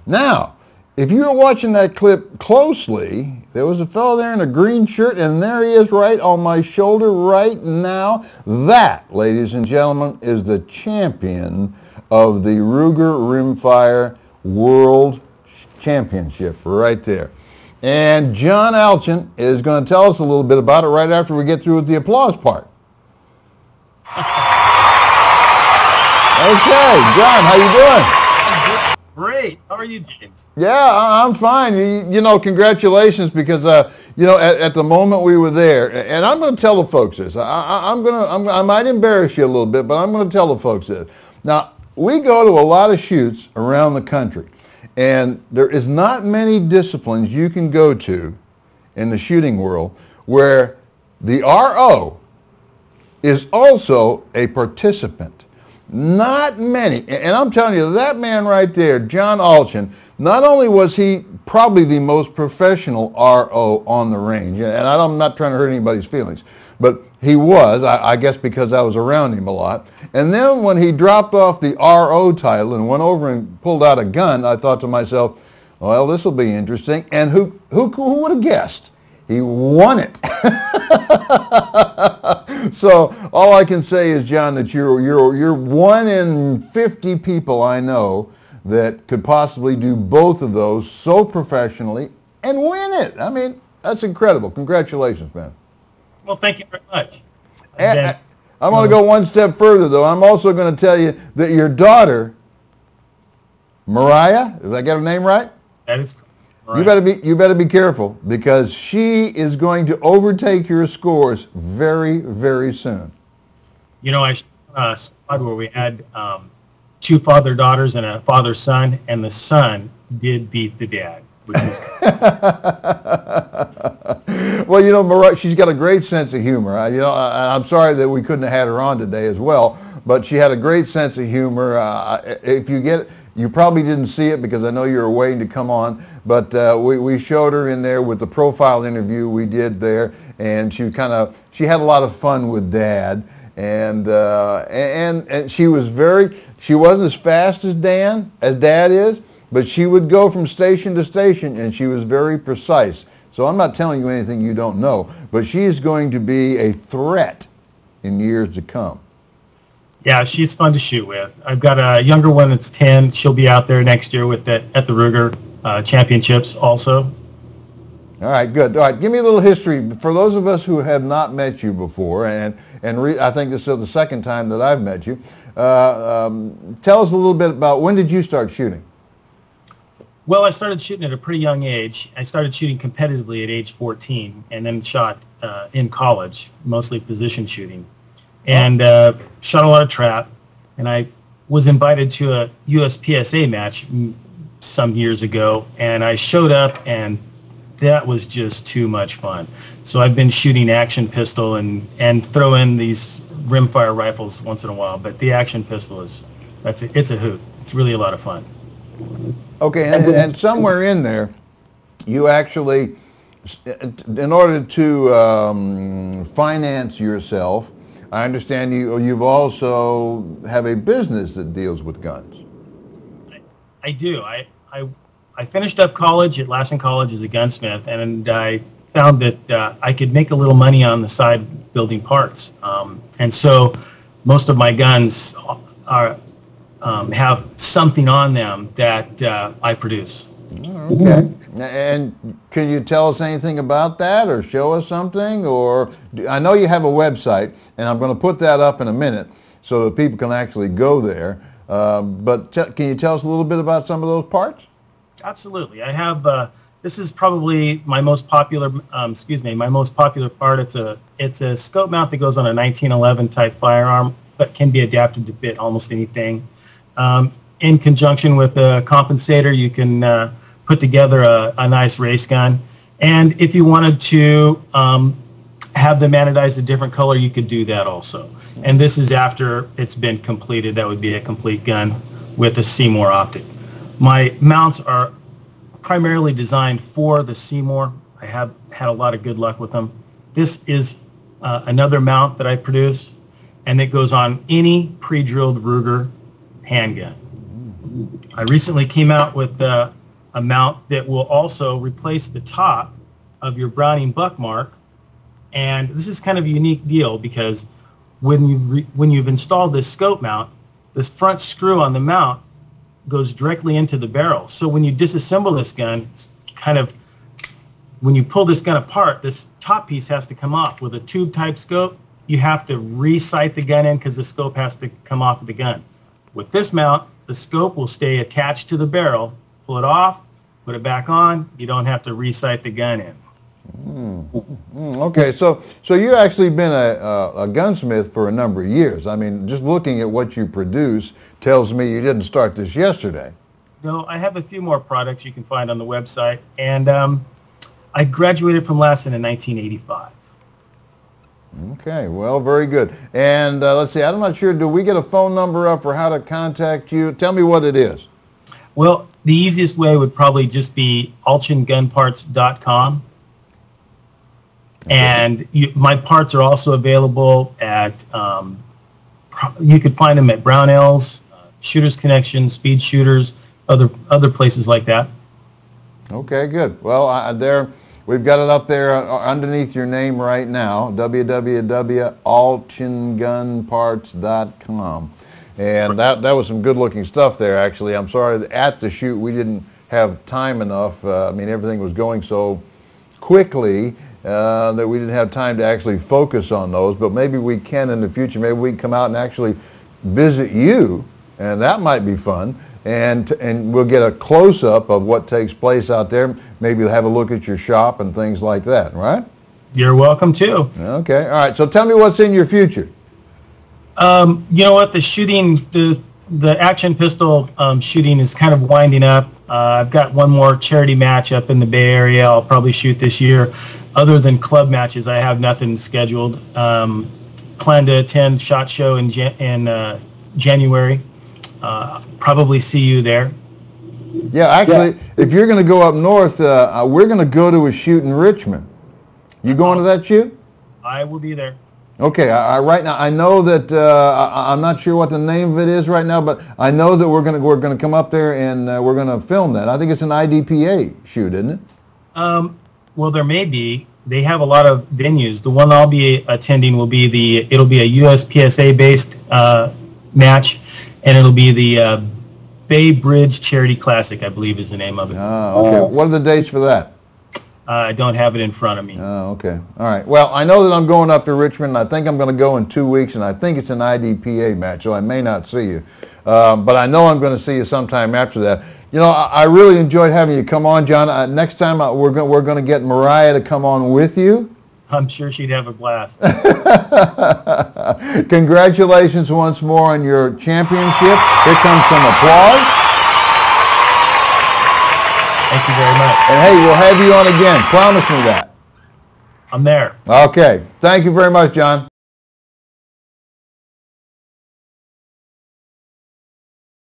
Now, if you were watching that clip closely, there was a fellow there in a green shirt, and there he is right on my shoulder right now. That, ladies and gentlemen, is the champion of the Ruger Rimfire World Championship right there. And John Allchin is going to tell us a little bit about it right after we get through with the applause part. Okay, John, how you doing? Great. How are you, James? Yeah, I'm fine. You know, congratulations, because you know, at the moment we were there, and I'm going to tell the folks this. I might embarrass you a little bit, but I'm going to tell the folks this. Now, we go to a lot of shoots around the country, and there is not many disciplines you can go to in the shooting world where the RO is also a participant. Not many. And I'm telling you, that man right there, John Allchin, not only was he probably the most professional RO on the range, and I'm not trying to hurt anybody's feelings, but he was, I guess because I was around him a lot. And then when he dropped off the RO title and went over and pulled out a gun, I thought to myself, well, this will be interesting. And who would have guessed? He won it. So all I can say is, John, that you're 1 in 50 people I know that could possibly do both of those so professionally and win it. I mean, that's incredible. Congratulations, man. Well, thank you very much. And I'm going to go one step further, though. I'm also going to tell you that your daughter, Mariah, did I get her name right? That is correct. Right. You better be careful, because she is going to overtake your scores very, very soon. You know, I squad where we had 2 father-daughters and a father-son, and the son did beat the dad, which is Well, you know, Mariah, she's got a great sense of humor. I'm sorry that we couldn't have had her on today as well, but she had a great sense of humor. You probably didn't see it because I know you were waiting to come on, but we showed her in there with the profile interview we did there, and she had a lot of fun with Dad, and she wasn't as fast as Dad is, but she would go from station to station, and she was very precise. So I'm not telling you anything you don't know, but she is going to be a threat in years to come. Yeah, she's fun to shoot with. I've got a younger one that's 10. She'll be out there next year at the Ruger Championships also. All right, good. All right, give me a little history. For those of us who have not met you before, and I think this is the second time that I've met you, tell us a little bit about, when did you start shooting? Well, I started shooting at a pretty young age. I started shooting competitively at age 14, and then shot in college, mostly position shooting. And shot a lot of trap, and I was invited to a USPSA match some years ago, and I showed up, and that was just too much fun. So I've been shooting action pistol and throw in these rimfire rifles once in a while, but the action pistol it's a hoot. It's really a lot of fun. Okay, and somewhere in there, you actually, in order to finance yourself, I understand you've also have a business that deals with guns. I do. I finished up college at Lassen College as a gunsmith, and I found that I could make a little money on the side building parts. And so most of my guns have something on them that I produce. Okay. And can you tell us anything about that, or show us something? Or I know you have a website, and I'm going to put that up in a minute so that people can actually go there. But can you tell us a little bit about some of those parts? Absolutely. I have. This is probably my most popular. My most popular part. It's a scope mount that goes on a 1911 type firearm, but can be adapted to fit almost anything. In conjunction with a compensator, you can put together a nice race gun. And if you wanted to have them anodized a different color, you could do that also. And this is after it's been completed. That would be a complete gun with a Seymour optic. My mounts are primarily designed for the Seymour. I have had a lot of good luck with them. This is another mount that I produce, and it goes on any pre-drilled Ruger handgun. I recently came out with a mount that will also replace the top of your Browning Buckmark, and this is kind of a unique deal because when you've installed this scope mount, this front screw on the mount goes directly into the barrel. So when you disassemble this gun, it's kind of, when you pull this gun apart, this top piece has to come off. With a tube type scope, you have to re-sight the gun in because the scope has to come off of the gun. With this mount, the scope will stay attached to the barrel. Pull it off, put it back on, you don't have to re-sight the gun in. Okay, so you actually been a gunsmith for a number of years. I mean, just looking at what you produce tells me you didn't start this yesterday. No, I have a few more products you can find on the website, and I graduated from Lassen in 1985. Okay, well, very good. And let's see, I'm not sure, do we get a phone number up for how to contact you? Tell me what it is. Well, the easiest way would probably just be allchingunparts.com. And my parts are also available at, you could find them at Brownells, Shooters Connection, Speed Shooters, other places like that. Okay, good. Well, we've got it up there underneath your name right now, www.allchingunparts.com. And that was some good looking stuff there, actually. I'm sorry, at the shoot we didn't have time enough. I mean, everything was going so quickly that we didn't have time to actually focus on those, but maybe we can in the future. Maybe we can come out and actually visit you, and that might be fun, and we'll get a close-up of what takes place out there. Maybe have a look at your shop and things like that, right? You're welcome too. Okay, all right, so tell me what's in your future. You know what, the shooting, the action pistol shooting is kind of winding up. I've got one more charity match up in the Bay Area I'll probably shoot this year. Other than club matches, I have nothing scheduled. Plan to attend SHOT Show in January. Probably see you there. Yeah, actually, if you're going to go up north, we're going to go to a shoot in Richmond. You going to that shoot? I will be there. Okay, right now I know that I'm not sure what the name of it is right now, but I know that we're going to come up there and we're going to film that. I think it's an IDPA shoot, isn't it? Well, there may be. They have a lot of venues. The one I'll be attending will be it'll be a USPSA based match, and it'll be the Bay Bridge Charity Classic, I believe is the name of it. Oh, okay. What are the dates for that? I don't have it in front of me. Oh, okay. All right. Well, I know that I'm going up to Richmond. I think I'm going to go in 2 weeks, and I think it's an IDPA match, so I may not see you. But I know I'm going to see you sometime after that. You know, I really enjoyed having you come on, John. Next time we're going to get Mariah to come on with you. I'm sure she'd have a blast. Congratulations once more on your championship. Here comes some applause. Thank you very much. And hey, we'll have you on again. Promise me that. I'm there. Okay. Thank you very much, John.